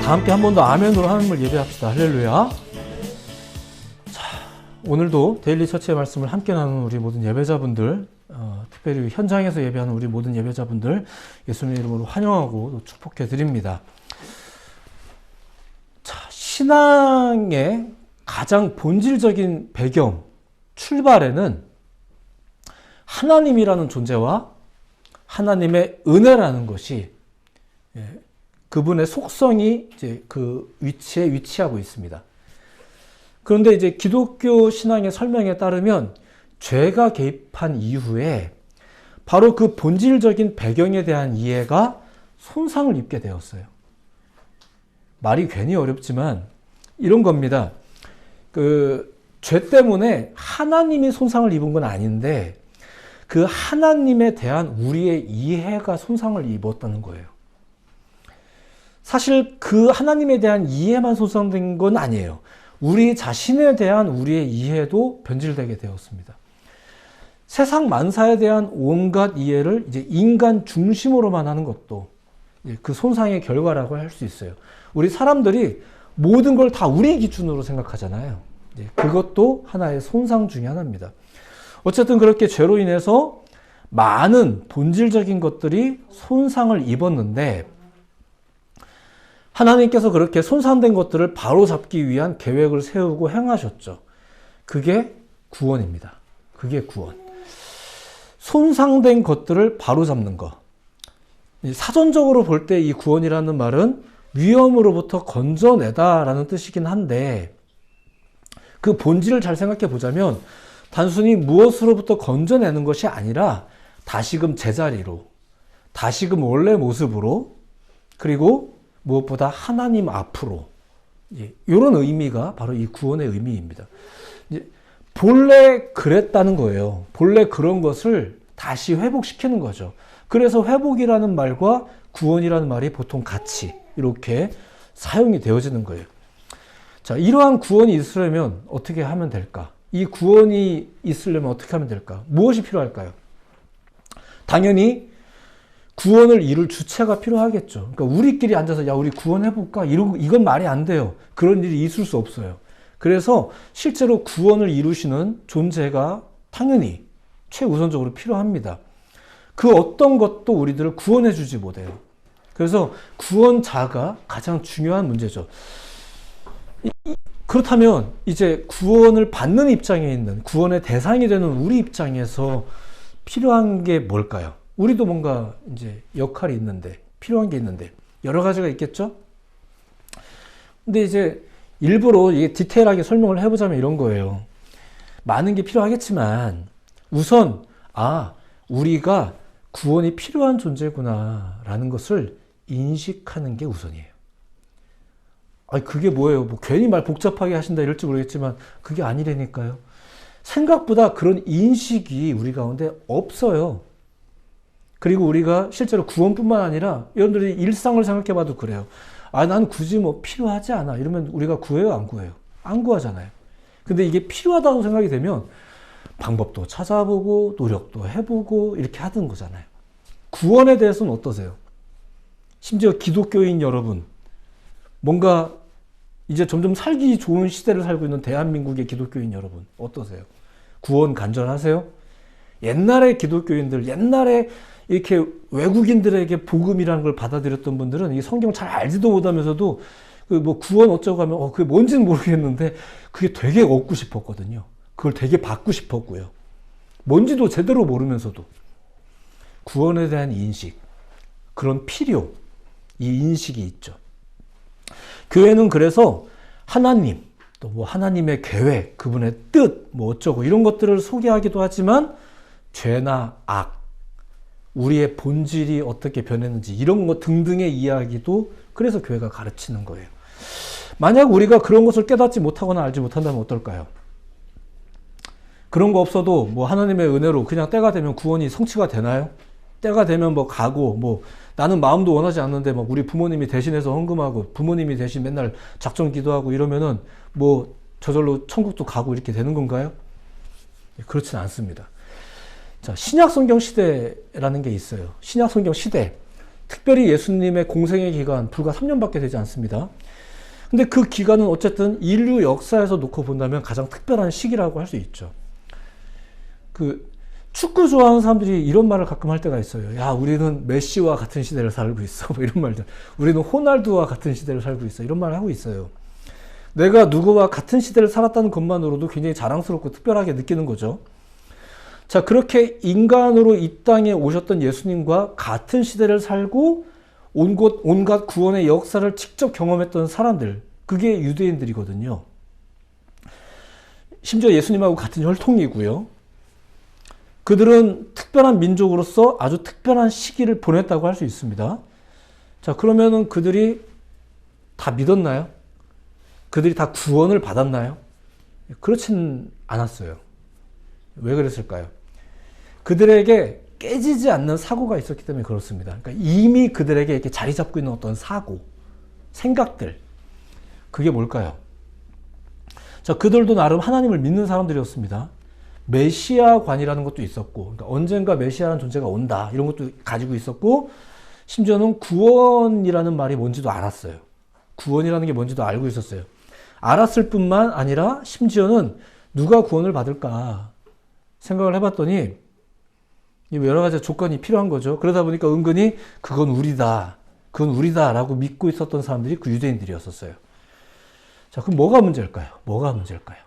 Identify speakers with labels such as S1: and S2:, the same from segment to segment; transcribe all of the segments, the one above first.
S1: 다 함께 한 번 더 아멘으로 하나님을 예배합시다. 할렐루야. 자, 오늘도 데일리 처치의 말씀을 함께 나누는 우리 모든 예배자분들, 특별히 현장에서 예배하는 우리 모든 예배자분들 예수님의 이름으로 환영하고 축복해 드립니다. 자, 신앙의 가장 본질적인 배경, 출발에는 하나님이라는 존재와 하나님의 은혜라는 것이 그분의 속성이 이제 그 위치에 위치하고 있습니다. 그런데 이제 기독교 신앙의 설명에 따르면 죄가 개입한 이후에 바로 그 본질적인 배경에 대한 이해가 손상을 입게 되었어요. 말이 괜히 어렵지만 이런 겁니다. 그 죄 때문에 하나님이 손상을 입은 건 아닌데 그 하나님에 대한 우리의 이해가 손상을 입었다는 거예요. 사실 그 하나님에 대한 이해만 손상된 건 아니에요. 우리 자신에 대한 우리의 이해도 변질되게 되었습니다. 세상 만사에 대한 온갖 이해를 이제 인간 중심으로만 하는 것도 그 손상의 결과라고 할 수 있어요. 우리 사람들이 모든 걸 다 우리 기준으로 생각하잖아요. 그것도 하나의 손상 중에 하나입니다. 어쨌든 그렇게 죄로 인해서 많은 본질적인 것들이 손상을 입었는데 하나님께서 그렇게 손상된 것들을 바로잡기 위한 계획을 세우고 행하셨죠. 그게 구원입니다. 그게 구원. 손상된 것들을 바로잡는 것. 사전적으로 볼 때 이 구원이라는 말은 위험으로부터 건져내다라는 뜻이긴 한데 그 본질을 잘 생각해 보자면 단순히 무엇으로부터 건져내는 것이 아니라 다시금 제자리로, 다시금 원래 모습으로, 그리고 무엇보다 하나님 앞으로, 이런 의미가 바로 이 구원의 의미입니다. 본래 그랬다는 거예요. 본래 그런 것을 다시 회복시키는 거죠. 그래서 회복이라는 말과 구원이라는 말이 보통 같이 이렇게 사용이 되어지는 거예요. 자, 이러한 구원이 있으려면 어떻게 하면 될까? 이 구원이 있으려면 어떻게 하면 될까? 무엇이 필요할까요? 당연히 구원을 이룰 주체가 필요하겠죠. 그러니까 우리끼리 앉아서 야 우리 구원해볼까? 이건 말이 안 돼요. 그런 일이 있을 수 없어요. 그래서 실제로 구원을 이루시는 존재가 당연히 최우선적으로 필요합니다. 그 어떤 것도 우리들을 구원해 주지 못해요. 그래서 구원자가 가장 중요한 문제죠. 그렇다면 이제 구원을 받는 입장에 있는 구원의 대상이 되는 우리 입장에서 필요한 게 뭘까요? 우리도 뭔가 이제 역할이 있는데 필요한 게 있는데 여러 가지가 있겠죠? 근데 이제 일부러 이게 디테일하게 설명을 해보자면 이런 거예요. 많은 게 필요하겠지만 우선 우리가 구원이 필요한 존재구나 라는 것을 인식하는 게 우선이에요. 그게 뭐예요? 뭐 괜히 말 복잡하게 하신다 이럴지 모르겠지만 그게 아니라니까요. 생각보다 그런 인식이 우리 가운데 없어요. 그리고 우리가 실제로 구원뿐만 아니라 여러분들이 일상을 생각해 봐도 그래요. 난 굳이 뭐 필요하지 않아. 이러면 우리가 구해요? 안 구해요? 안 구하잖아요. 근데 이게 필요하다고 생각이 되면 방법도 찾아보고 노력도 해보고 이렇게 하는 거잖아요. 구원에 대해서는 어떠세요? 심지어 기독교인 여러분, 뭔가 이제 점점 살기 좋은 시대를 살고 있는 대한민국의 기독교인 여러분 어떠세요? 구원 간절하세요? 옛날에 기독교인들, 옛날에 이렇게 외국인들에게 복음이라는 걸 받아들였던 분들은 이 성경 잘 알지도 못하면서도 뭐 구원 어쩌고 하면 그게 뭔지는 모르겠는데 그게 되게 얻고 싶었거든요. 그걸 되게 받고 싶었고요. 뭔지도 제대로 모르면서도 구원에 대한 인식, 그런 필요, 이 인식이 있죠. 교회는 그래서 하나님, 또 뭐 하나님의 계획, 그분의 뜻, 뭐 어쩌고 이런 것들을 소개하기도 하지만 죄나 악, 우리의 본질이 어떻게 변했는지 이런 것 등등의 이야기도 그래서 교회가 가르치는 거예요. 만약 우리가 그런 것을 깨닫지 못하거나 알지 못한다면 어떨까요? 그런 거 없어도 뭐 하나님의 은혜로 그냥 때가 되면 구원이 성취가 되나요? 때가 되면 뭐 가고 뭐 나는 마음도 원하지 않는데 막 우리 부모님이 대신해서 헌금하고 부모님이 대신 맨날 작정 기도하고 이러면은 뭐 저절로 천국도 가고 이렇게 되는 건가요? 그렇진 않습니다. 자, 신약 성경 시대라는 게 있어요. 신약 성경 시대. 특별히 예수님의 공생의 기간 불과 3년밖에 되지 않습니다. 근데 그 기간은 어쨌든 인류 역사에서 놓고 본다면 가장 특별한 시기라고 할 수 있죠. 그 축구 좋아하는 사람들이 이런 말을 가끔 할 때가 있어요. 야, 우리는 메시와 같은 시대를 살고 있어. 뭐 이런 말들. 우리는 호날두와 같은 시대를 살고 있어. 이런 말을 하고 있어요. 내가 누구와 같은 시대를 살았다는 것만으로도 굉장히 자랑스럽고 특별하게 느끼는 거죠. 자, 그렇게 인간으로 이 땅에 오셨던 예수님과 같은 시대를 살고 온갖 구원의 역사를 직접 경험했던 사람들, 그게 유대인들이거든요. 심지어 예수님하고 같은 혈통이고요. 그들은 특별한 민족으로서 아주 특별한 시기를 보냈다고 할 수 있습니다. 자, 그러면은 그들이 다 믿었나요? 그들이 다 구원을 받았나요? 그렇진 않았어요. 왜 그랬을까요? 그들에게 깨지지 않는 사고가 있었기 때문에 그렇습니다. 그러니까 이미 그들에게 이렇게 자리 잡고 있는 어떤 사고, 생각들, 그게 뭘까요? 자, 그들도 나름 하나님을 믿는 사람들이었습니다. 메시아관이라는 것도 있었고, 그러니까 언젠가 메시아라는 존재가 온다, 이런 것도 가지고 있었고, 심지어는 구원이라는 말이 뭔지도 알았어요. 구원이라는 게 뭔지도 알고 있었어요. 알았을 뿐만 아니라 심지어는 누가 구원을 받을까 생각을 해봤더니 여러 가지 조건이 필요한 거죠. 그러다 보니까 은근히 그건 우리다 라고 믿고 있었던 사람들이 그 유대인들이었었어요. 자, 그럼 뭐가 문제일까요? 뭐가 문제일까요?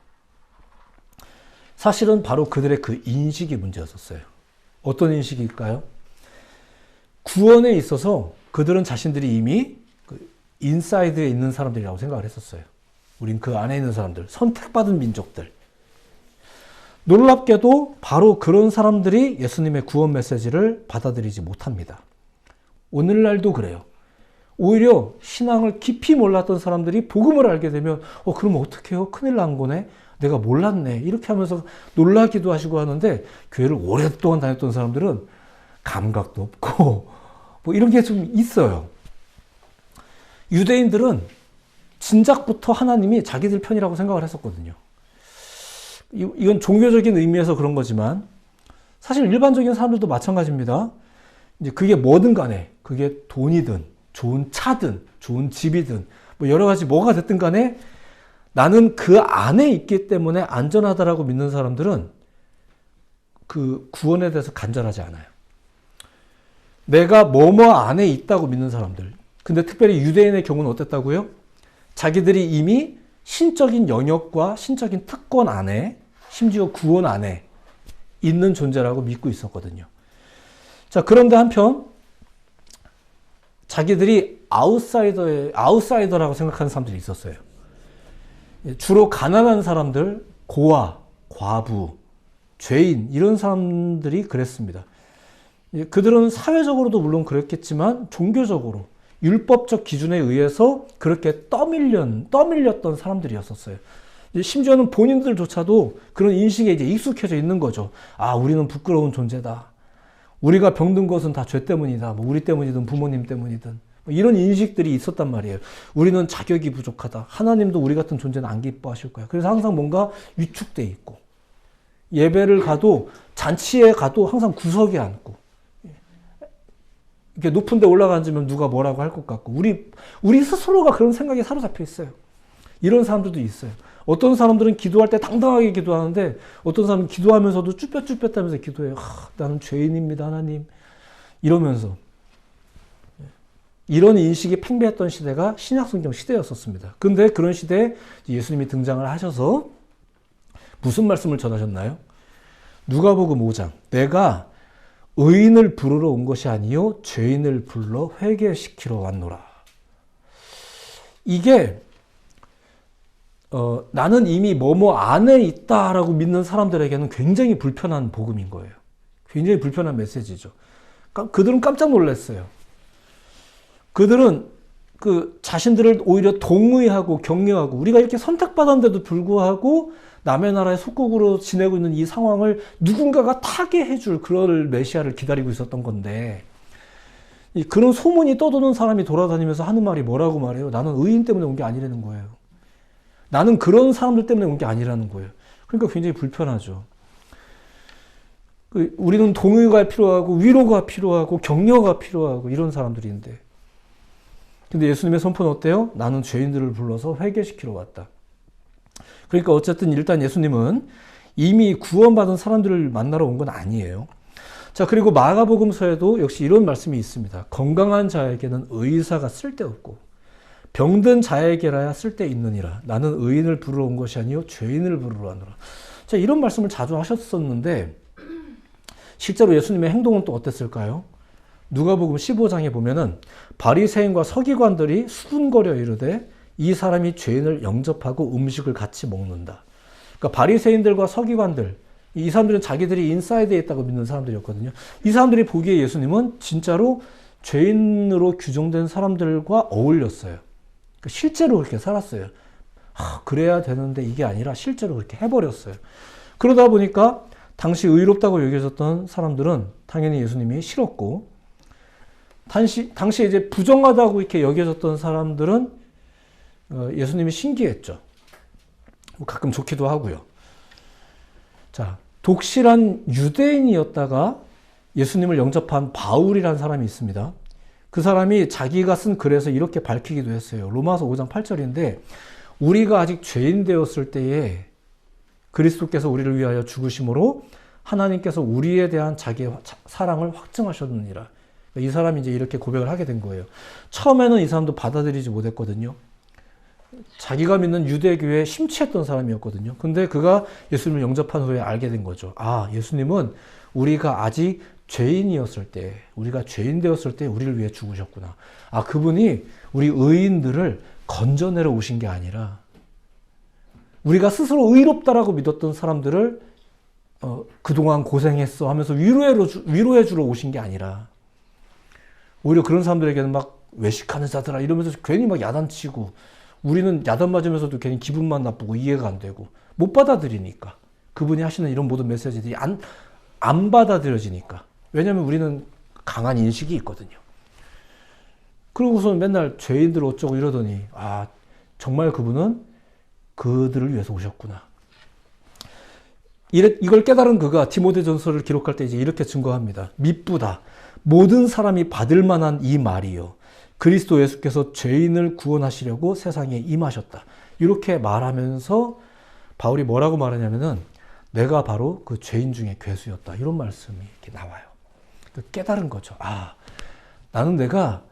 S1: 사실은 바로 그들의 그 인식이 문제였었어요. 어떤 인식일까요? 구원에 있어서 그들은 자신들이 이미 그 인사이드에 있는 사람들이라고 생각을 했었어요. 우린 그 안에 있는 사람들, 선택받은 민족들. 놀랍게도 바로 그런 사람들이 예수님의 구원 메시지를 받아들이지 못합니다. 오늘날도 그래요. 오히려 신앙을 깊이 몰랐던 사람들이 복음을 알게 되면 그럼 어떡해요? 큰일 난 거네? 내가 몰랐네. 이렇게 하면서 놀라기도 하시고 하는데 교회를 오랫동안 다녔던 사람들은 감각도 없고 뭐 이런 게 좀 있어요. 유대인들은 진작부터 하나님이 자기들 편이라고 생각을 했었거든요. 이건 종교적인 의미에서 그런 거지만 사실 일반적인 사람들도 마찬가지입니다. 이제 그게 뭐든 간에 그게 돈이든 좋은 차든 좋은 집이든 뭐 여러 가지 뭐가 됐든 간에 나는 그 안에 있기 때문에 안전하다라고 믿는 사람들은 그 구원에 대해서 간절하지 않아요. 내가 뭐뭐 안에 있다고 믿는 사람들. 근데 특별히 유대인의 경우는 어땠다고요? 자기들이 이미 신적인 영역과 신적인 특권 안에 심지어 구원 안에 있는 존재라고 믿고 있었거든요. 자, 그런데 한편 자기들이 아웃사이더라고 생각하는 사람들이 있었어요. 주로 가난한 사람들, 고아, 과부, 죄인 이런 사람들이 그랬습니다. 그들은 사회적으로도 물론 그랬겠지만 종교적으로 율법적 기준에 의해서 그렇게 떠밀렸던 사람들이었었어요. 심지어는 본인들조차도 그런 인식에 이제 익숙해져 있는 거죠. 아, 우리는 부끄러운 존재다. 우리가 병든 것은 다 죄 때문이다. 뭐 우리 때문이든 부모님 때문이든 뭐 이런 인식들이 있었단 말이에요. 우리는 자격이 부족하다. 하나님도 우리 같은 존재는 안 기뻐하실 거야. 그래서 항상 뭔가 위축돼 있고 예배를 가도 잔치에 가도 항상 구석에 앉고 이렇게 높은 데 올라가면 누가 뭐라고 할 것 같고 우리 스스로가 그런 생각에 사로잡혀 있어요. 이런 사람들도 있어요. 어떤 사람들은 기도할 때 당당하게 기도하는데 어떤 사람은 기도하면서도 쭈뼛쭈뼛하면서 기도해요. 나는 죄인입니다, 하나님. 이러면서 이런 인식이 팽배했던 시대가 신약성경 시대였었습니다. 근데 그런 시대에 예수님이 등장을 하셔서 무슨 말씀을 전하셨나요? 누가복음 5장. 내가 의인을 부르러 온 것이 아니요 죄인을 불러 회개시키러 왔노라. 이게 나는 이미 뭐뭐 안에 있다라고 믿는 사람들에게는 굉장히 불편한 복음인 거예요. 굉장히 불편한 메시지죠. 그들은 깜짝 놀랐어요. 그들은 그 자신들을 오히려 동의하고 격려하고 우리가 이렇게 선택받았는데도 불구하고 남의 나라의 속국으로 지내고 있는 이 상황을 누군가가 타게 해줄 그럴 메시아를 기다리고 있었던 건데 그런 소문이 떠도는 사람이 돌아다니면서 하는 말이 뭐라고 말해요? 나는 의인 때문에 온 게 아니라는 거예요. 나는 그런 사람들 때문에 온 게 아니라는 거예요. 그러니까 굉장히 불편하죠. 우리는 동의가 필요하고 위로가 필요하고 격려가 필요하고 이런 사람들인데, 근데 예수님의 선포는 어때요? 나는 죄인들을 불러서 회개시키러 왔다. 그러니까 어쨌든 일단 예수님은 이미 구원받은 사람들을 만나러 온 건 아니에요. 자, 그리고 마가복음서에도 역시 이런 말씀이 있습니다. 건강한 자에게는 의사가 쓸데없고 병든 자에게라야 쓸데있느니라. 나는 의인을 부르러 온 것이 아니요 죄인을 부르러 왔노라. 자, 이런 말씀을 자주 하셨었는데 실제로 예수님의 행동은 또 어땠을까요? 누가복음 15장에 보면은 바리새인과 서기관들이 수군거려 이르되 이 사람이 죄인을 영접하고 음식을 같이 먹는다. 그러니까 바리새인들과 서기관들, 이 사람들은 자기들이 인사이드에 있다고 믿는 사람들이었거든요. 이 사람들이 보기에 예수님은 진짜로 죄인으로 규정된 사람들과 어울렸어요. 그러니까 실제로 그렇게 살았어요. 그래야 되는데 이게 아니라 실제로 그렇게 해버렸어요. 그러다 보니까 당시 의롭다고 여겨졌던 사람들은 당연히 예수님이 싫었고, 당시에 이제 부정하다고 이렇게 여겨졌던 사람들은 예수님이 신기했죠. 가끔 좋기도 하고요. 자, 독실한 유대인이었다가 예수님을 영접한 바울이라는 사람이 있습니다. 그 사람이 자기가 쓴 글에서 이렇게 밝히기도 했어요. 로마서 5장 8절인데 우리가 아직 죄인 되었을 때에 그리스도께서 우리를 위하여 죽으심으로 하나님께서 우리에 대한 자기의 사랑을 확증하셨느니라. 이 사람이 이제 이렇게 고백을 하게 된 거예요. 처음에는 이 사람도 받아들이지 못했거든요. 자기가 믿는 유대교에 심취했던 사람이었거든요. 근데 그가 예수님을 영접한 후에 알게 된 거죠. 아, 예수님은 우리가 아직 죄인이었을 때, 우리가 죄인 되었을 때 우리를 위해 죽으셨구나. 아, 그분이 우리 의인들을 건져내러 오신 게 아니라 우리가 스스로 의롭다라고 믿었던 사람들을 그동안 고생했어 하면서 위로해 주러 오신 게 아니라 오히려 그런 사람들에게는 막 외식하는 자들아 이러면서 괜히 막 야단치고, 우리는 야단 맞으면서도 괜히 기분만 나쁘고 이해가 안 되고 못 받아들이니까, 그분이 하시는 이런 모든 메시지들이 안 받아들여지니까. 왜냐하면 우리는 강한 인식이 있거든요. 그러고서는 맨날 죄인들 어쩌고 이러더니 아, 정말 그분은 그들을 위해서 오셨구나. 이걸 깨달은 그가 디모데전서를 기록할 때 이제 이렇게 증거합니다. 미쁘다. 모든 사람이 받을 만한 이 말이요. 그리스도 예수께서 죄인을 구원하시려고 세상에 임하셨다. 이렇게 말하면서 바울이 뭐라고 말하냐면은 내가 바로 그 죄인 중에 괴수였다. 이런 말씀이 이렇게 나와요. 깨달은 거죠. 아, 나는 내가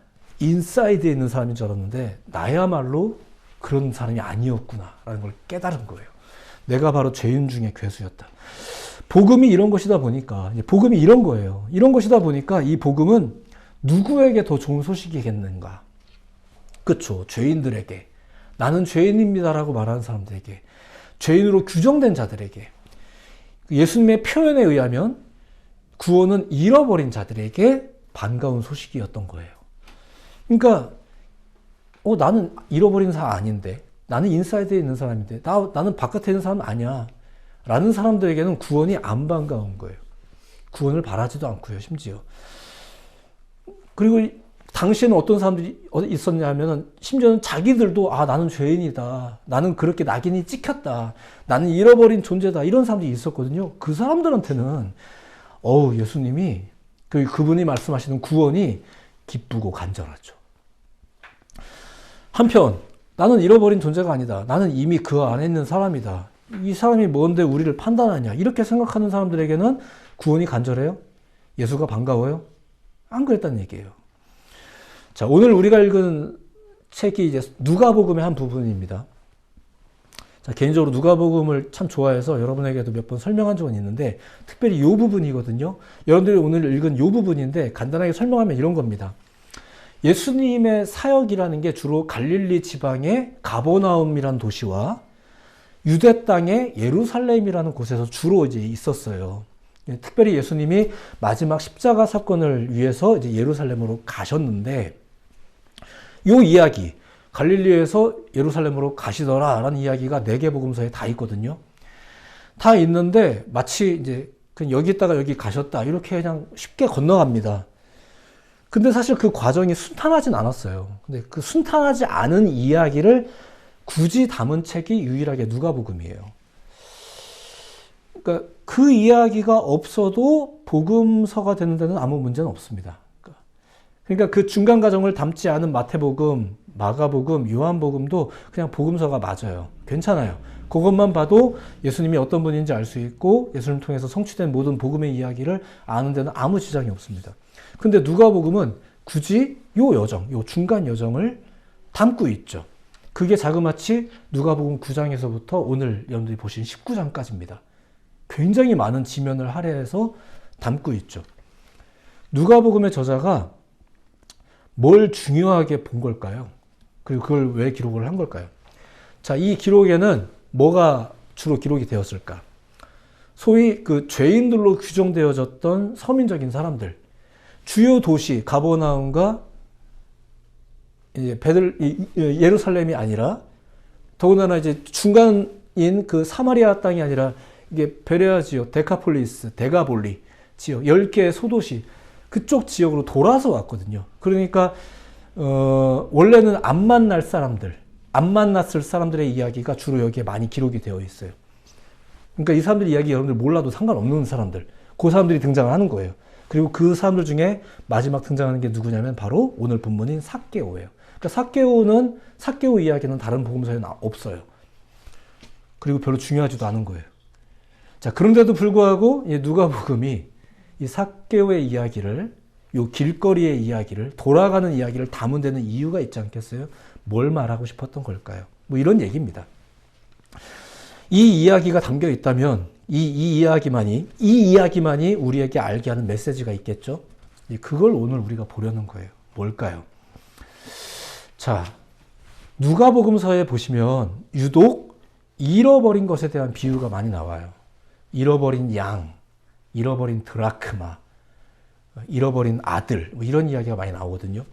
S1: 인사이드에 있는 사람인 줄 알았는데 나야말로 그런 사람이 아니었구나 라는 걸 깨달은 거예요. 내가 바로 죄인 중에 괴수였다. 복음이 이런 것이다 보니까, 복음이 이런 거예요. 이런 것이다 보니까 이 복음은 누구에게 더 좋은 소식이겠는가? 그쵸. 죄인들에게. 나는 죄인입니다라고 말하는 사람들에게. 죄인으로 규정된 자들에게. 예수님의 표현에 의하면 구원은 잃어버린 자들에게 반가운 소식이었던 거예요. 그러니까 나는 잃어버린 사람 아닌데, 나는 인사이드에 있는 사람인데, 나는 바깥에 있는 사람 아니야 라는 사람들에게는 구원이 안 반가운 거예요. 구원을 바라지도 않고요, 심지어. 그리고 당시에는 어떤 사람들이 있었냐면은 심지어는 자기들도 아, 나는 죄인이다, 나는 그렇게 낙인이 찍혔다, 나는 잃어버린 존재다, 이런 사람들이 있었거든요. 그 사람들한테는 예수님이 그분이 말씀하시는 구원이 기쁘고 간절하죠. 한편 나는 잃어버린 존재가 아니다, 나는 이미 그 안에 있는 사람이다, 이 사람이 뭔데 우리를 판단하냐, 이렇게 생각하는 사람들에게는 구원이 간절해요? 예수가 반가워요? 안 그랬다는 얘기예요. 자, 오늘 우리가 읽은 책이 이제 누가복음의 한 부분입니다. 자, 개인적으로 누가복음을 참 좋아해서 여러분에게도 몇 번 설명한 적은 있는데, 특별히 이 부분이거든요. 여러분들이 오늘 읽은 이 부분인데 간단하게 설명하면 이런 겁니다. 예수님의 사역이라는 게 주로 갈릴리 지방의 가버나움이라는 도시와 유대 땅의 예루살렘이라는 곳에서 주로 이제 있었어요. 특별히 예수님이 마지막 십자가 사건을 위해서 이제 예루살렘으로 가셨는데, 이 이야기, 갈릴리에서 예루살렘으로 가시더라라는 이야기가 4개 복음서에 다 있거든요. 다 있는데 마치 이제 그냥 여기 있다가 여기 가셨다 이렇게 그냥 쉽게 건너갑니다. 근데 사실 그 과정이 순탄하진 않았어요. 근데 그 순탄하지 않은 이야기를 굳이 담은 책이 유일하게 누가복음이에요. 그러니까 그 이야기가 없어도 복음서가 되는 데는 아무 문제는 없습니다. 그러니까 그 중간 과정을 담지 않은 마태복음, 마가복음, 요한복음도 그냥 복음서가 맞아요. 괜찮아요. 그것만 봐도 예수님이 어떤 분인지 알 수 있고 예수님 통해서 성취된 모든 복음의 이야기를 아는 데는 아무 지장이 없습니다. 근데 누가복음은 굳이 요 여정, 요 중간 여정을 담고 있죠. 그게 자그마치 누가복음 9장에서부터 오늘 여러분들이 보신 19장까지입니다. 굉장히 많은 지면을 할애해서 담고 있죠. 누가복음의 저자가 뭘 중요하게 본 걸까요? 그리고 그걸 왜 기록을 한 걸까요? 자, 이 기록에는 뭐가 주로 기록이 되었을까? 소위 그 죄인들로 규정되어졌던 서민적인 사람들, 주요 도시 가버나움과 예루살렘이 아니라 더군다나 이제 중간인 그 사마리아 땅이 아니라 이게 베레아 지역, 데카폴리스, 데가볼리 지역 10개의 소도시 그쪽 지역으로 돌아서 왔거든요. 그러니까 원래는 안 만날 사람들, 안 만났을 사람들의 이야기가 주로 여기에 많이 기록이 되어 있어요. 그러니까 이 사람들 이야기 여러분들 몰라도 상관없는 사람들, 그 사람들이 등장을 하는 거예요. 그리고 그 사람들 중에 마지막 등장하는 게 누구냐면 바로 오늘 본문인 삭개오예요. 그러니까 삭개오 이야기는 다른 복음서에는 없어요. 그리고 별로 중요하지도 않은 거예요. 자, 그런데도 불구하고 누가복음이 이 삭개오의 이야기를, 요 길거리의 이야기를, 돌아가는 이야기를 담은 데는 이유가 있지 않겠어요? 뭘 말하고 싶었던 걸까요? 뭐 이런 얘기입니다. 이 이야기가 담겨 있다면 이 이야기만이 우리에게 알게 하는 메시지가 있겠죠? 그걸 오늘 우리가 보려는 거예요. 뭘까요? 자, 누가복음서에 보시면 유독 잃어버린 것에 대한 비유가 많이 나와요. 잃어버린 양, 잃어버린 드라크마, 잃어버린 아들, 뭐 이런 이야기가 많이 나오거든요.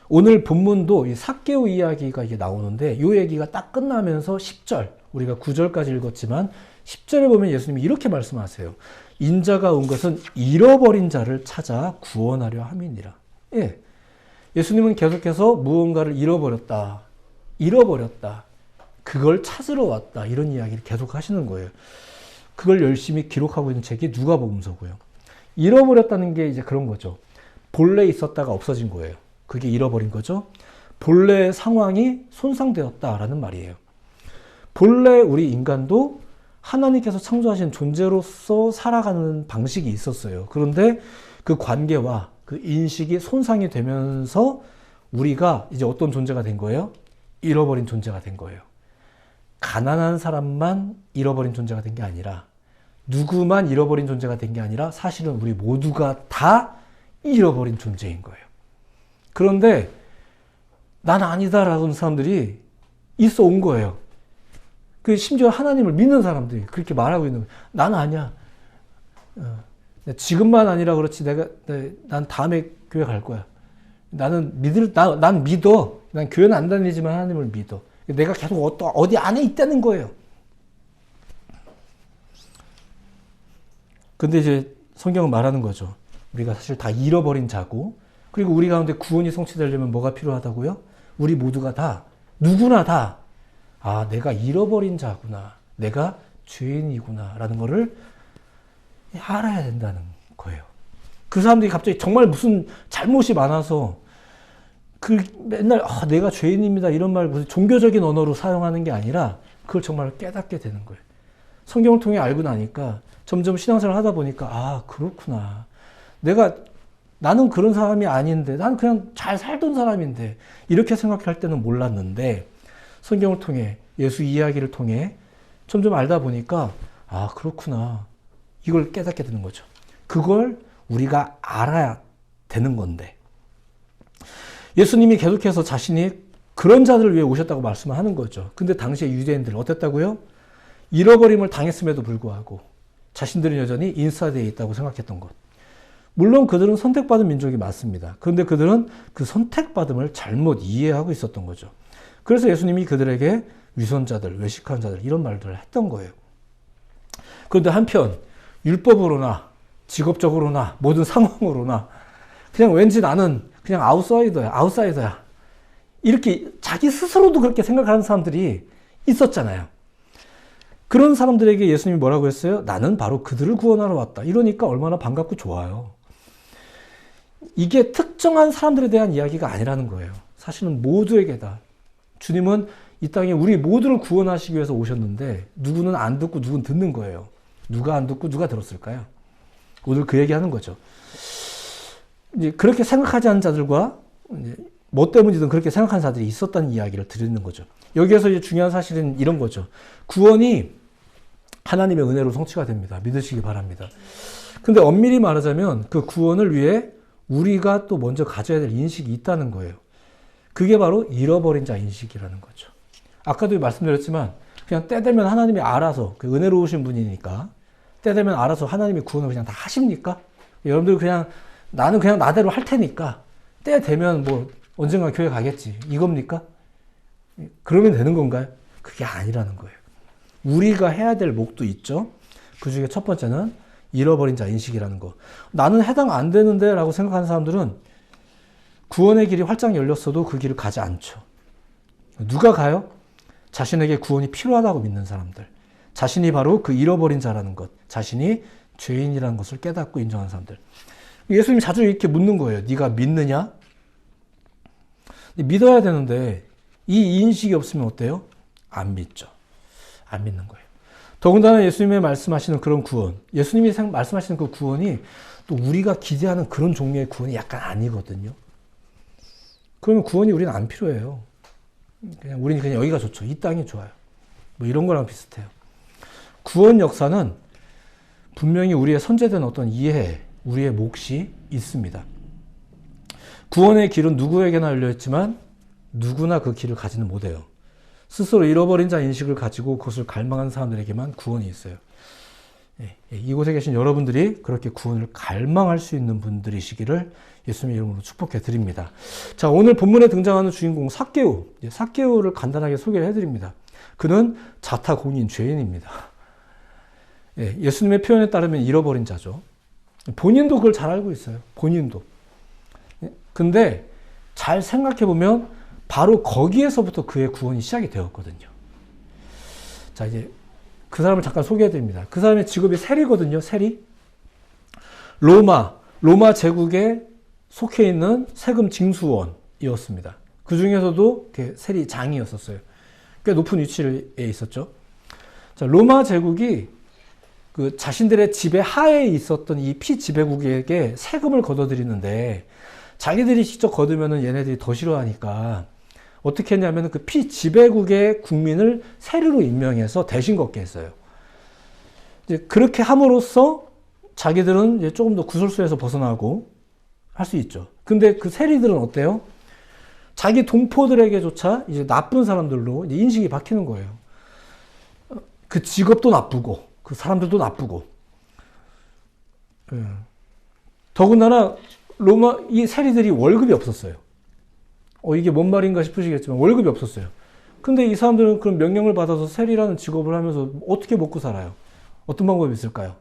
S1: 오늘 본문도 이 삭개오 이야기가 이게 나오는데 이 얘기가 딱 끝나면서 10절, 우리가 9절까지 읽었지만 10절에 보면 예수님이 이렇게 말씀하세요. 인자가 온 것은 잃어버린 자를 찾아 구원하려 함이니라. 예. 예수님은 계속해서 무언가를 잃어버렸다. 그걸 찾으러 왔다. 이런 이야기를 계속 하시는 거예요. 그걸 열심히 기록하고 있는 책이 누가복음서고요. 잃어버렸다는 게 이제 그런 거죠. 본래 있었다가 없어진 거예요. 그게 잃어버린 거죠. 본래의 상황이 손상되었다라는 말이에요. 본래 우리 인간도 하나님께서 창조하신 존재로서 살아가는 방식이 있었어요. 그런데 그 관계와 그 인식이 손상이 되면서 우리가 이제 어떤 존재가 된 거예요? 잃어버린 존재가 된 거예요. 가난한 사람만 잃어버린 존재가 된 게 아니라 누구만 잃어버린 존재가 된 게 아니라 사실은 우리 모두가 다 잃어버린 존재인 거예요. 그런데 난 아니다라는 사람들이 있어 온 거예요. 그 심지어 하나님을 믿는 사람들이 그렇게 말하고 있는 거예요. 난 아니야. 지금만 아니라 그렇지 난 다음에 교회 갈 거야. 난 믿어. 난 교회는 안 다니지만 하나님을 믿어. 내가 계속 어디 안에 있다는 거예요. 근데 이제 성경은 말하는 거죠. 우리가 사실 다 잃어버린 자고, 그리고 우리 가운데 구원이 성취되려면 뭐가 필요하다고요? 우리 모두가 다, 누구나 다, 내가 잃어버린 자구나. 내가 죄인이구나. 라는 거를 알아야 된다는 거예요. 그 사람들이 갑자기 정말 무슨 잘못이 많아서 맨날 내가 죄인입니다 이런 말 무슨 종교적인 언어로 사용하는 게 아니라 그걸 정말 깨닫게 되는 거예요. 성경을 통해 알고 나니까 점점 신앙생활을 하다 보니까 그렇구나. 나는 그런 사람이 아닌데 난 그냥 잘 살던 사람인데 이렇게 생각할 때는 몰랐는데 성경을 통해 예수 이야기를 통해 점점 알다 보니까 그렇구나. 이걸 깨닫게 되는 거죠. 그걸 우리가 알아야 되는 건데 예수님이 계속해서 자신이 그런 자들을 위해 오셨다고 말씀을 하는 거죠. 근데 당시에 유대인들 어땠다고요? 잃어버림을 당했음에도 불구하고 자신들은 여전히 인싸되어 있다고 생각했던 것. 물론 그들은 선택받은 민족이 맞습니다. 그런데 그들은 그 선택받음을 잘못 이해하고 있었던 거죠. 그래서 예수님이 그들에게 위선자들, 외식한 자들 이런 말들을 했던 거예요. 그런데 한편 율법으로나 직업적으로나 모든 상황으로나 그냥 왠지 나는 그냥 아웃사이더야. 이렇게 자기 스스로도 그렇게 생각하는 사람들이 있었잖아요. 그런 사람들에게 예수님이 뭐라고 했어요? 나는 바로 그들을 구원하러 왔다. 이러니까 얼마나 반갑고 좋아요. 이게 특정한 사람들에 대한 이야기가 아니라는 거예요. 사실은 모두에게다. 주님은 이 땅에 우리 모두를 구원하시기 위해서 오셨는데 누구는 안 듣고 누구는 듣는 거예요. 누가 안 듣고 누가 들었을까요? 오늘 그 얘기하는 거죠. 이제 그렇게 생각하지 않은 자들과 뭐 때문이든 그렇게 생각하는 자들이 있었다는 이야기를 드리는 거죠. 여기에서 이제 중요한 사실은 이런 거죠. 구원이 하나님의 은혜로 성취가 됩니다. 믿으시기 바랍니다. 근데 엄밀히 말하자면 그 구원을 위해 우리가 또 먼저 가져야 될 인식이 있다는 거예요. 그게 바로 잃어버린 자 인식이라는 거죠. 아까도 말씀드렸지만 그냥 때 되면 하나님이 알아서 그 은혜로우신 분이니까 때 되면 알아서 하나님이 구원을 그냥 다 하십니까? 여러분들 그냥 나는 그냥 나대로 할 테니까 때 되면 뭐 언젠가 교회 가겠지 이겁니까? 그러면 되는 건가요? 그게 아니라는 거예요. 우리가 해야 될 몫도 있죠. 그 중에 첫 번째는 잃어버린 자 인식이라는 거. 나는 해당 안 되는데 라고 생각하는 사람들은 구원의 길이 활짝 열렸어도 그 길을 가지 않죠. 누가 가요? 자신에게 구원이 필요하다고 믿는 사람들. 자신이 바로 그 잃어버린 자라는 것. 자신이 죄인이라는 것을 깨닫고 인정하는 사람들. 예수님이 자주 이렇게 묻는 거예요. 네가 믿느냐? 믿어야 되는데 이 인식이 없으면 어때요? 안 믿죠. 안 믿는 거예요. 더군다나 예수님이 말씀하시는 그런 구원, 예수님이 말씀하시는 그 구원이 또 우리가 기대하는 그런 종류의 구원이 약간 아니거든요. 그러면 구원이 우리는 안 필요해요. 우리는 그냥 여기가 좋죠. 이 땅이 좋아요. 뭐 이런 거랑 비슷해요. 구원 역사는 분명히 우리의 선제된 어떤 이해, 우리의 몫이 있습니다. 구원의 길은 누구에게나 열려있지만 누구나 그 길을 가지는 못해요. 스스로 잃어버린 자 인식을 가지고 그것을 갈망하는 사람들에게만 구원이 있어요. 이곳에 계신 여러분들이 그렇게 구원을 갈망할 수 있는 분들이시기를 예수님의 이름으로 축복해 드립니다. 자, 오늘 본문에 등장하는 주인공 삭개오. 삭개오를 간단하게 소개를 해드립니다. 그는 자타공인 죄인입니다. 예수님의 표현에 따르면 잃어버린 자죠. 본인도 그걸 잘 알고 있어요. 본인도. 근데 잘 생각해 보면 바로 거기에서부터 그의 구원이 시작이 되었거든요. 자, 이제 그 사람을 잠깐 소개해 드립니다. 그 사람의 직업이 세리거든요. 세리. 로마 제국에 속해 있는 세금 징수원이었습니다. 그 중에서도 세리장이었었어요. 꽤 높은 위치에 있었죠. 자, 로마 제국이 그 자신들의 지배 하에 있었던 이 피지배국에게 세금을 걷어들이는데 자기들이 직접 거두면은 얘네들이 더 싫어하니까 어떻게 했냐면 그 피지배국의 국민을 세리로 임명해서 대신 걷게 했어요. 이제 그렇게 함으로써 자기들은 이제 조금 더 구설수에서 벗어나고 할 수 있죠. 근데 그 세리들은 어때요? 자기 동포들에게조차 이제 나쁜 사람들로 이제 인식이 바뀌는 거예요. 그 직업도 나쁘고, 그 사람들도 나쁘고. 더군다나 이 세리들이 월급이 없었어요. 이게 뭔 말인가 싶으시겠지만 월급이 없었어요. 근데 이 사람들은 그런 명령을 받아서 세리라는 직업을 하면서 어떻게 먹고 살아요? 어떤 방법이 있을까요?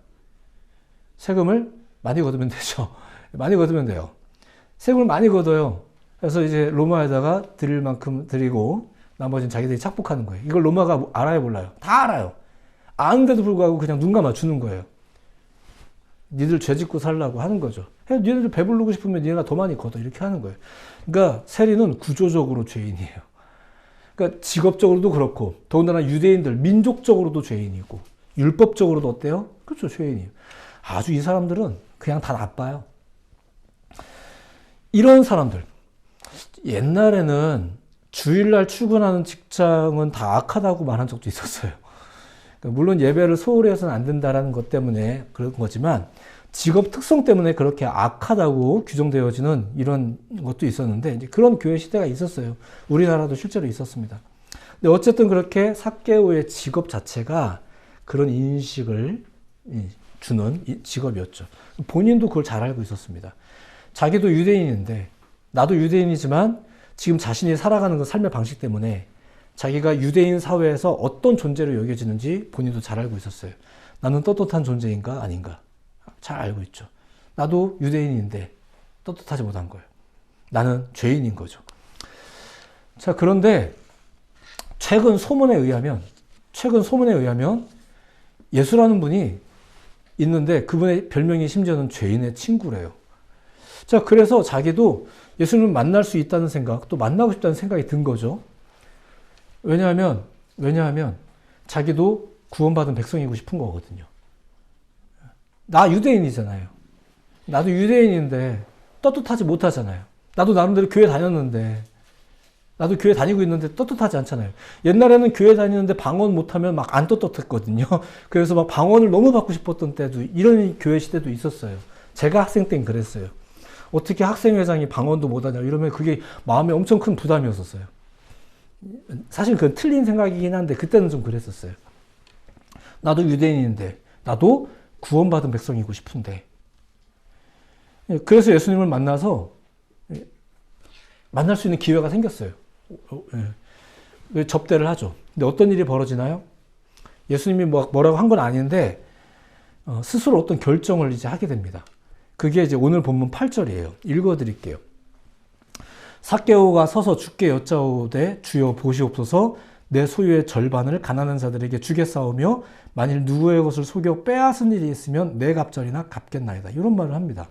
S1: 세금을 많이 걷으면 되죠. 많이 걷으면 돼요. 세금을 많이 걷어요. 그래서 이제 로마에다가 드릴 만큼 드리고 나머지는 자기들이 착복하는 거예요. 이걸 로마가 알아요, 몰라요? 다 알아요. 아는데도 불구하고 그냥 눈 감아 주는 거예요. 니들 죄 짓고 살라고 하는 거죠. 니네들 배부르고 싶으면 니네가 더 많이 걷어. 이렇게 하는 거예요. 그러니까 세리는 구조적으로 죄인이에요. 그러니까 직업적으로도 그렇고, 더군다나 유대인들, 민족적으로도 죄인이고, 율법적으로도 어때요? 그렇죠, 죄인이에요. 아주 이 사람들은 그냥 다 나빠요. 이런 사람들. 옛날에는 주일날 출근하는 직장은 다 악하다고 말한 적도 있었어요. 물론 예배를 소홀히 해서는 안 된다는 것 때문에 그런 거지만 직업 특성 때문에 그렇게 악하다고 규정되어지는 이런 것도 있었는데 이제 그런 교회 시대가 있었어요. 우리나라도 실제로 있었습니다. 근데 어쨌든 그렇게 삭개오의 직업 자체가 그런 인식을 주는 직업이었죠. 본인도 그걸 잘 알고 있었습니다. 자기도 유대인인데 나도 유대인이지만 지금 자신이 살아가는 그 삶의 방식 때문에 자기가 유대인 사회에서 어떤 존재로 여겨지는지 본인도 잘 알고 있었어요. 나는 떳떳한 존재인가 아닌가 잘 알고 있죠. 나도 유대인인데 떳떳하지 못한 거예요. 나는 죄인인 거죠. 자, 그런데 최근 소문에 의하면 예수라는 분이 있는데 그분의 별명이 심지어는 죄인의 친구래요. 자, 그래서 자기도 예수님을 만날 수 있다는 생각, 또 만나고 싶다는 생각이 든 거죠. 왜냐하면 자기도 구원받은 백성이고 싶은 거거든요. 나 유대인이잖아요. 나도 유대인인데 떳떳하지 못하잖아요. 나도 나름대로 교회 다녔는데, 나도 교회 다니고 있는데 떳떳하지 않잖아요. 옛날에는 교회 다니는데 방언 못하면 막 안 떳떳했거든요. 그래서 막 방언을 너무 받고 싶었던 때도, 이런 교회 시대도 있었어요. 제가 학생 때는 그랬어요. 어떻게 학생회장이 방언도 못하냐 이러면 그게 마음에 엄청 큰 부담이었었어요. 사실 그건 틀린 생각이긴 한데 그때는 좀 그랬었어요. 나도 유대인인데, 나도 구원받은 백성이고 싶은데. 그래서 예수님을 만나서 만날 수 있는 기회가 생겼어요. 접대를 하죠. 근데 어떤 일이 벌어지나요? 예수님이 뭐라고 한 건 아닌데 스스로 어떤 결정을 이제 하게 됩니다. 그게 이제 오늘 본문 8절이에요. 읽어드릴게요. 삭개오가 서서 주께 여짜오되 주여 보시옵소서 내 소유의 절반을 가난한 자들에게 주겠사오며 만일 누구의 것을 속여 빼앗은 일이 있으면 내 갑절이나 갚겠나이다. 이런 말을 합니다.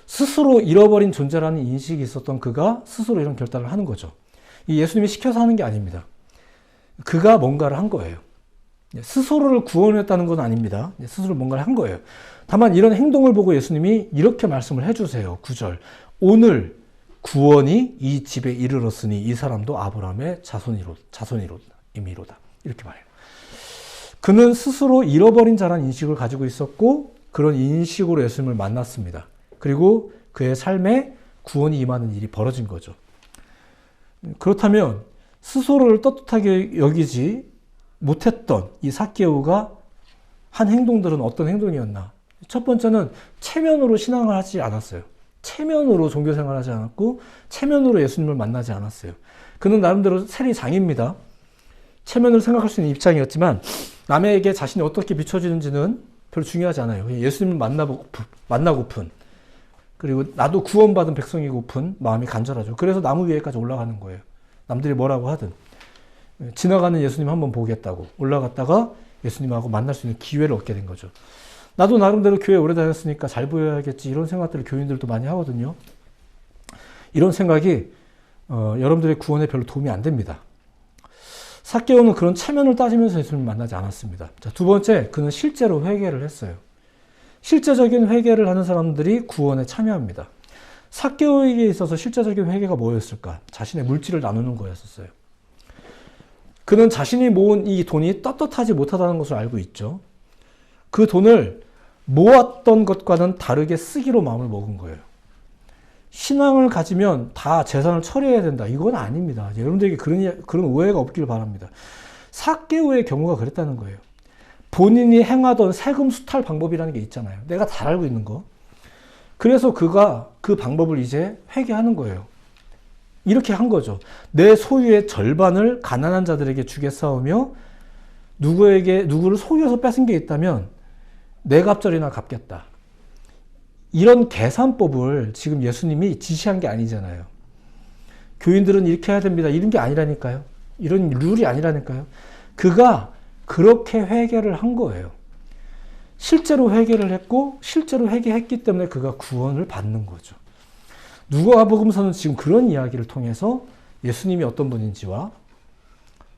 S1: 스스로 잃어버린 존재라는 인식이 있었던 그가 스스로 이런 결단을 하는 거죠. 이 예수님이 시켜서 하는 게 아닙니다. 그가 뭔가를 한 거예요. 스스로를 구원했다는 건 아닙니다. 스스로 뭔가를 한 거예요. 다만 이런 행동을 보고 예수님이 이렇게 말씀을 해주세요. 9절. 오늘 구원이 이 집에 이르렀으니 이 사람도 아브라함의 자손이로다. 이렇게 말해요. 그는 스스로 잃어버린 자라는 인식을 가지고 있었고 그런 인식으로 예수님을 만났습니다. 그리고 그의 삶에 구원이 임하는 일이 벌어진 거죠. 그렇다면 스스로를 떳떳하게 여기지 못했던 이 삭개오가 한 행동들은 어떤 행동이었나? 첫 번째는 체면으로 신앙을 하지 않았어요. 체면으로 종교생활을 하지 않았고 체면으로 예수님을 만나지 않았어요. 그는 나름대로 세리장입니다. 체면을 생각할 수 있는 입장이었지만 남에게 자신이 어떻게 비춰지는지는 별로 중요하지 않아요. 예수님을 만나고픈, 그리고 나도 구원받은 백성이고픈 마음이 간절하죠. 그래서 나무 위에까지 올라가는 거예요. 남들이 뭐라고 하든 지나가는 예수님 한번 보겠다고 올라갔다가 예수님하고 만날 수 있는 기회를 얻게 된 거죠. 나도 나름대로 교회 오래 다녔으니까 잘 보여야겠지, 이런 생각들을 교인들도 많이 하거든요. 이런 생각이 여러분들의 구원에 별로 도움이 안 됩니다. 삭개오는 그런 체면을 따지면서 예수님을 만나지 않았습니다. 자, 두 번째, 그는 실제로 회개를 했어요. 실제적인 회개를 하는 사람들이 구원에 참여합니다. 삭개오에게 있어서 실제적인 회개가 뭐였을까? 자신의 물질을 나누는 거였었어요. 그는 자신이 모은 이 돈이 떳떳하지 못하다는 것을 알고 있죠. 그 돈을 모았던 것과는 다르게 쓰기로 마음을 먹은 거예요. 신앙을 가지면 다 재산을 처리해야 된다. 이건 아닙니다. 여러분들에게 그런 오해가 없기를 바랍니다. 삭개오의 경우가 그랬다는 거예요. 본인이 행하던 세금 수탈 방법이라는 게 있잖아요. 내가 잘 알고 있는 거. 그래서 그가 그 방법을 이제 회개하는 거예요. 이렇게 한 거죠. 내 소유의 절반을 가난한 자들에게 주겠사오며 누구를 속여서 뺏은 게 있다면 내 갑절이나 갚겠다. 이런 계산법을 지금 예수님이 지시한 게 아니잖아요. 교인들은 이렇게 해야 됩니다. 이런 게 아니라니까요. 이런 룰이 아니라니까요. 그가 그렇게 회개를 한 거예요. 실제로 회개를 했고 실제로 회개했기 때문에 그가 구원을 받는 거죠. 누가복음서는 지금 그런 이야기를 통해서 예수님이 어떤 분인지와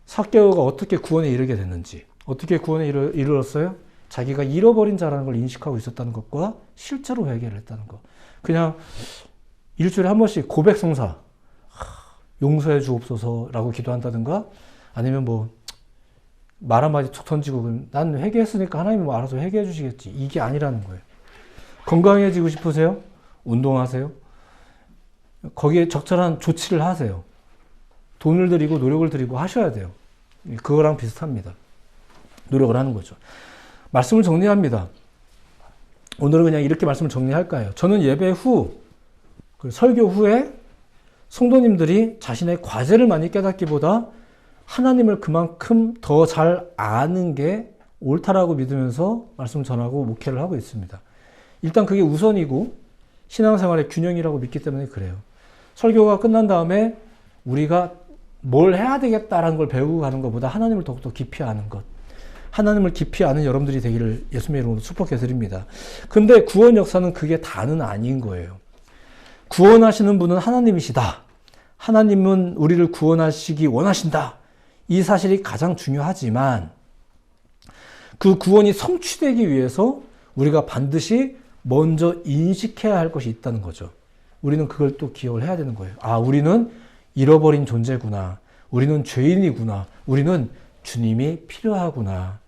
S1: 삭개오가 어떻게 구원에 이르게 됐는지, 어떻게 구원에 이르렀어요? 자기가 잃어버린 자라는 걸 인식하고 있었다는 것과 실제로 회개를 했다는 것. 그냥 일주일에 한 번씩 고백성사, 용서해 주옵소서라고 기도한다든가, 아니면 말 한마디 툭 던지고 난 회개했으니까 하나님이 알아서 회개해 주시겠지, 이게 아니라는 거예요. 건강해지고 싶으세요? 운동하세요. 거기에 적절한 조치를 하세요. 돈을 들이고 노력을 들이고 하셔야 돼요. 그거랑 비슷합니다. 노력을 하는 거죠. 말씀을 정리합니다. 오늘은 그냥 이렇게 말씀을 정리할까요? 저는 예배 후, 설교 후에 성도님들이 자신의 과제를 많이 깨닫기보다 하나님을 그만큼 더 잘 아는 게 옳다라고 믿으면서 말씀을 전하고 목회를 하고 있습니다. 일단 그게 우선이고 신앙생활의 균형이라고 믿기 때문에 그래요. 설교가 끝난 다음에 우리가 뭘 해야 되겠다라는 걸 배우고 가는 것보다 하나님을 더욱더 깊이 아는 것, 하나님을 깊이 아는 여러분들이 되기를 예수님의 이름으로 축복해 드립니다. 근데 구원 역사는 그게 다는 아닌 거예요. 구원하시는 분은 하나님이시다. 하나님은 우리를 구원하시기 원하신다. 이 사실이 가장 중요하지만 그 구원이 성취되기 위해서 우리가 반드시 먼저 인식해야 할 것이 있다는 거죠. 우리는 그걸 또 기억을 해야 되는 거예요. 아, 우리는 잃어버린 존재구나. 우리는 죄인이구나. 우리는 주님이 필요하구나.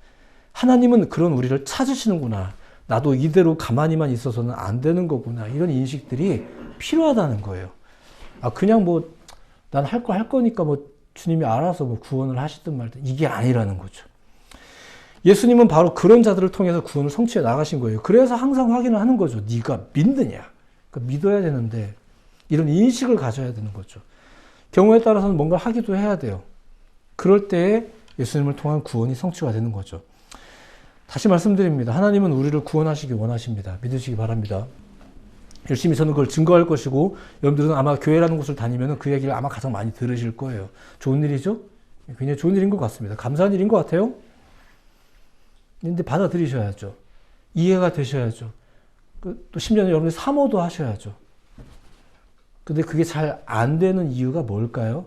S1: 하나님은 그런 우리를 찾으시는구나. 나도 이대로 가만히만 있어서는 안 되는 거구나. 이런 인식들이 필요하다는 거예요. 아, 그냥 뭐, 난 할 거 할 거니까 뭐, 주님이 알아서 뭐 구원을 하시든 말든 이게 아니라는 거죠. 예수님은 바로 그런 자들을 통해서 구원을 성취해 나가신 거예요. 그래서 항상 확인을 하는 거죠. 네가 믿느냐. 그러니까 믿어야 되는데, 이런 인식을 가져야 되는 거죠. 경우에 따라서는 뭔가 하기도 해야 돼요. 그럴 때에 예수님을 통한 구원이 성취가 되는 거죠. 다시 말씀드립니다. 하나님은 우리를 구원하시기 원하십니다. 믿으시기 바랍니다. 열심히 저는 그걸 증거할 것이고 여러분들은 아마 교회라는 곳을 다니면 그 얘기를 아마 가장 많이 들으실 거예요. 좋은 일이죠? 굉장히 좋은 일인 것 같습니다. 감사한 일인 것 같아요. 근데 받아들이셔야죠. 이해가 되셔야죠. 또 심지어는 여러분이 사모도 하셔야죠. 근데 그게 잘 안 되는 이유가 뭘까요?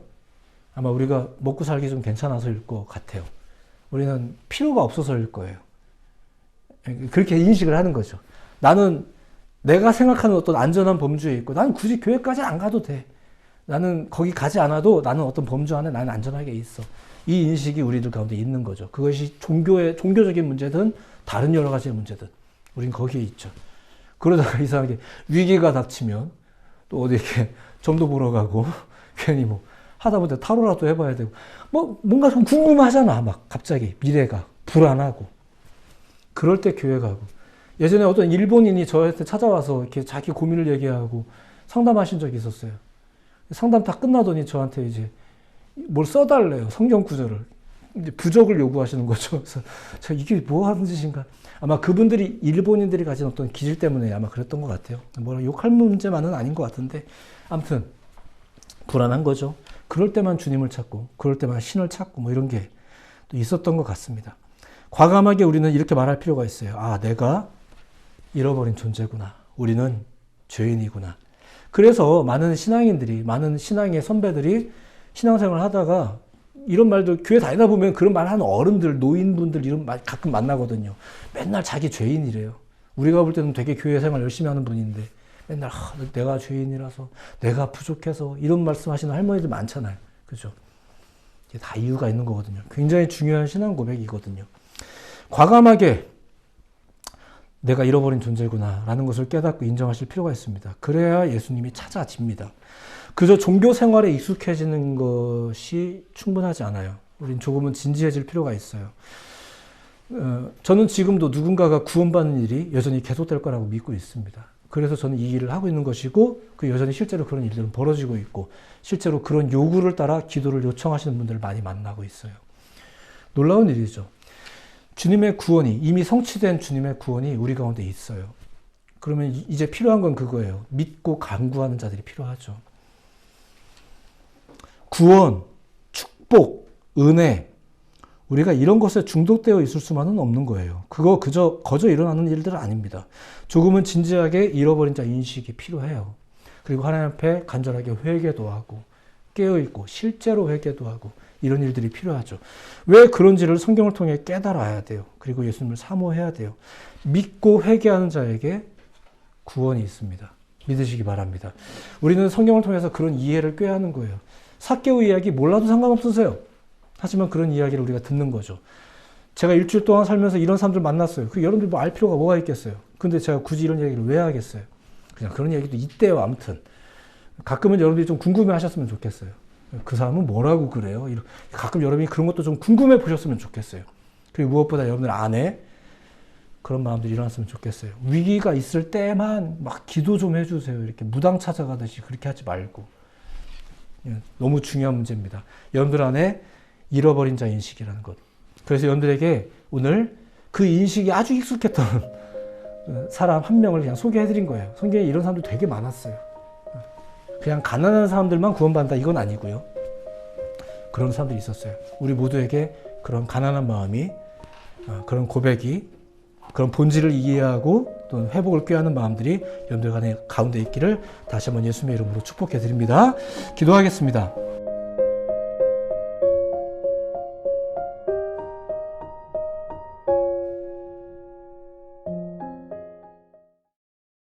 S1: 아마 우리가 먹고 살기 좀 괜찮아서일 것 같아요. 우리는 필요가 없어서일 거예요. 그렇게 인식을 하는 거죠. 나는 내가 생각하는 어떤 안전한 범주에 있고 나는 굳이 교회까지 안 가도 돼. 나는 거기 가지 않아도 나는 어떤 범주 안에 나는 안전하게 있어. 이 인식이 우리들 가운데 있는 거죠. 그것이 종교적인 문제든 다른 여러 가지의 문제든 우린 거기에 있죠. 그러다가 이상하게 위기가 닥치면 또 어디 이렇게 점도 보러 가고 괜히 뭐 하다못해 타로라도 해봐야 되고 뭐 뭔가 좀 궁금하잖아. 막 갑자기 미래가 불안하고 그럴 때 교회 가고 예전에 어떤 일본인이 저한테 찾아와서 이렇게 자기 고민을 얘기하고 상담하신 적이 있었어요. 상담 다 끝나더니 저한테 이제 뭘 써달래요. 성경 구절을. 이제 부적을 요구하시는 거죠. 그래서 제가 이게 뭐 하는 짓인가. 아마 그분들이 일본인들이 가진 어떤 기질 때문에 아마 그랬던 것 같아요. 뭐라 욕할 문제만은 아닌 것 같은데 아무튼 불안한 거죠. 그럴 때만 주님을 찾고 그럴 때만 신을 찾고 뭐 이런 게 또 있었던 것 같습니다. 과감하게 우리는 이렇게 말할 필요가 있어요. 아, 내가 잃어버린 존재구나. 우리는 죄인이구나. 그래서 많은 신앙인들이, 많은 신앙의 선배들이 신앙생활을 하다가 이런 말들, 교회 다니다 보면 그런 말 하는 어른들, 노인분들 이런 말 가끔 만나거든요. 맨날 자기 죄인이래요. 우리가 볼 때는 되게 교회 생활 열심히 하는 분인데 맨날 내가 죄인이라서, 내가 부족해서 이런 말씀 하시는 할머니들 많잖아요. 그죠? 이게 다 이유가 있는 거거든요. 굉장히 중요한 신앙 고백이거든요. 과감하게 내가 잃어버린 존재구나 라는 것을 깨닫고 인정하실 필요가 있습니다. 그래야 예수님이 찾아집니다. 그저 종교 생활에 익숙해지는 것이 충분하지 않아요. 우린 조금은 진지해질 필요가 있어요. 저는 지금도 누군가가 구원받는 일이 여전히 계속될 거라고 믿고 있습니다. 그래서 저는 이 일을 하고 있는 것이고 그 여전히 실제로 그런 일들은 벌어지고 있고 실제로 그런 요구를 따라 기도를 요청하시는 분들을 많이 만나고 있어요. 놀라운 일이죠. 주님의 구원이, 이미 성취된 주님의 구원이 우리 가운데 있어요. 그러면 이제 필요한 건 그거예요. 믿고 간구하는 자들이 필요하죠. 구원, 축복, 은혜, 우리가 이런 것에 중독되어 있을 수만은 없는 거예요. 그거 거저 일어나는 일들은 아닙니다. 조금은 진지하게 잃어버린 자 인식이 필요해요. 그리고 하나님 앞에 간절하게 회개도 하고 깨어있고 실제로 회개도 하고 이런 일들이 필요하죠. 왜 그런지를 성경을 통해 깨달아야 돼요. 그리고 예수님을 사모해야 돼요. 믿고 회개하는 자에게 구원이 있습니다. 믿으시기 바랍니다. 우리는 성경을 통해서 그런 이해를 꾀하는 거예요. 삭개오 이야기 몰라도 상관없으세요. 하지만 그런 이야기를 우리가 듣는 거죠. 제가 일주일 동안 살면서 이런 사람들 만났어요. 여러분들 뭐 알 필요가 뭐가 있겠어요. 근데 제가 굳이 이런 얘기를 왜 하겠어요. 그냥 그런 얘기도 있대요. 아무튼 가끔은 여러분들이 좀 궁금해 하셨으면 좋겠어요. 그 사람은 뭐라고 그래요? 가끔 여러분이 그런 것도 좀 궁금해 보셨으면 좋겠어요. 그리고 무엇보다 여러분들 안에 그런 마음들이 일어났으면 좋겠어요. 위기가 있을 때만 막 기도 좀 해주세요. 이렇게 무당 찾아가듯이 그렇게 하지 말고. 너무 중요한 문제입니다. 여러분들 안에 잃어버린 자 인식이라는 것. 그래서 여러분들에게 오늘 그 인식이 아주 익숙했던 사람 한 명을 그냥 소개해드린 거예요. 성경에 이런 사람들 되게 많았어요. 그냥 가난한 사람들만 구원받는다 이건 아니고요. 그런 사람들이 있었어요. 우리 모두에게 그런 가난한 마음이 그런 고백이 그런 본질을 이해하고 또 회복을 꾀하는 마음들이 여러분들 가운데 있기를 다시 한번 예수님의 이름으로 축복해 드립니다. 기도하겠습니다.